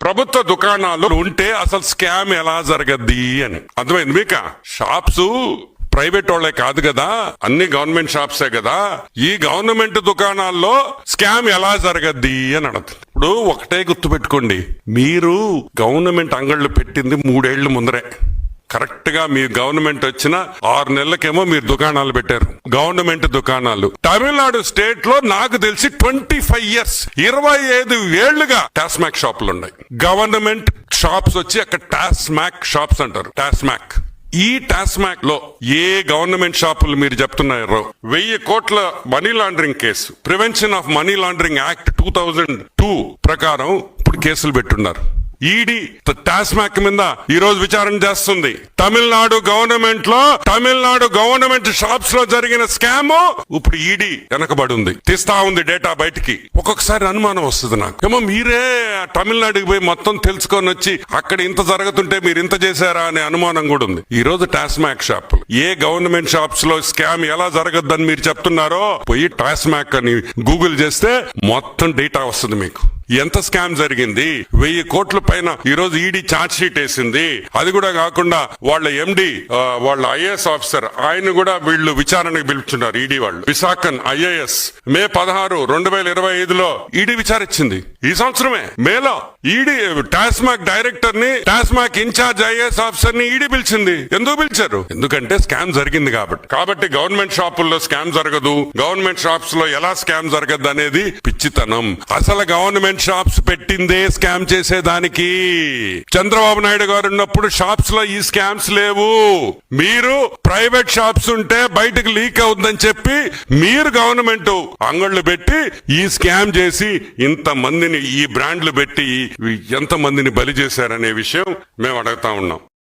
ప్రభుత్వ దుకాణాలు ఉంటే అసలు స్కామ్ ఎలా జరగద్ది అని అర్థమైంది మీక. షాప్స్ ప్రైవేట్ వాళ్ళే కాదు కదా, అన్ని గవర్నమెంట్ షాప్సే కదా. ఈ గవర్నమెంట్ దుకాణాల్లో స్కామ్ ఎలా జరగద్ది అని అడుగుతుంది. ఇప్పుడు ఒకటే గుర్తు పెట్టుకోండి, మీరు గవర్నమెంట్ అంగళ్ళు పెట్టింది 3 ఏళ్ల ముందరే. కరెక్ట్ గా మీ గవర్నమెంట్ వచ్చిన 6 నెలలకేమో మీరు దుకాణాలు పెట్టారు, గవర్నమెంట్ దుకాణాలు. తమిళనాడు స్టేట్ లో నాకు తెలిసి 25 ఇయర్స్ 25 ఏళ్లుగా టాస్మాక్ షాపులు ఉన్నాయి. గవర్నమెంట్ షాప్స్ వచ్చి అక్కడ టాస్మాక్ షాప్స్ అంటారు. టాస్మాక్, ఈ టాస్మాక్ లో ఏ గవర్నమెంట్ షాపులు మీరు చెప్తున్నారో 1000 కోట్ల money laundering case, prevention of money laundering act 2002 ప్రకారం ఇప్పుడు కేసులు పెట్టున్నారు. ఈడీ టాస్మాక్ మీద ఈ రోజు విచారణ చేస్తుంది. తమిళనాడు గవర్నమెంట్ షాప్స్ లో జరిగిన స్కామ్ ఇప్పుడు ఈడీ వెనకబడి ఉంది, తీస్తా ఉంది డేటా బయటికి. ఒక్కొక్కసారి అనుమానం వస్తుంది నాకు, ఏమో మీరే తమిళనాడుకి పోయి మొత్తం తెలుసుకొని వచ్చి అక్కడ ఇంత జరుగుతుంటే మీరు ఇంత చేశారా అనే అనుమానం కూడా ఉంది. ఈ రోజు టాస్మాక్ షాపులు ఏ గవర్నమెంట్ షాప్స్ లో స్కామ్ ఎలా జరగద్దని మీరు చెప్తున్నారో పోయి టాస్మాక్ అని గూగుల్ చేస్తే మొత్తం డేటా వస్తుంది మీకు. ఎంత స్కామ్ జరిగింది, 1000 కోట్ల పైన ఈ రోజు ఈడీ ఛార్జ్ షీట్ వేసింది. అది కూడా కాకుండా వాళ్ళ ఎండి, వాళ్ళ ఐఏఎస్ ఆఫీసర్, ఆయన కూడా వీళ్ళు విచారణకు పిలుచున్నారు. ఈడీ వాళ్ళు విశాఖన్ ఐఏఎస్ మే 16, 2025లో ఈడీ విచారించింది. ఈ సంవత్సరమే మేలో ఈడీ టాస్మాక్ డైరెక్టర్ ని, టాస్మాక్ ఇన్ఛార్జ్ ఐఏఎస్ ఆఫీసర్ ని ఈడీ పిలిచింది. ఎందుకు పిలిచారు? ఎందుకంటే స్కామ్ జరిగింది కాబట్టి గవర్నమెంట్ షాపుల్లో స్కామ్ జరగదు, గవర్నమెంట్ షాప్స్ లో ఎలా స్కామ్ జరగదు అనేది పిచ్చితనం. అసలు గవర్నమెంట్ షాప్స్ పెట్టిందే స్కామ్ చేసేదానికి. చంద్రబాబు నాయుడు గారు ఉన్నప్పుడు షాప్స్ లో ఈ స్కామ్స్ లేవు. మీరు ప్రైవేట్ షాప్స్ ఉంటే బయటకు లీక్ అవుతుందని చెప్పి మీరు గవర్నమెంట్ అంగళ్ళు పెట్టి ఈ స్కామ్ చేసి ఇంత మందిని, ఈ బ్రాండ్లు పెట్టి ఎంత మందిని బలి చేశారనే విషయం మేము అడుగుతా ఉన్నాం.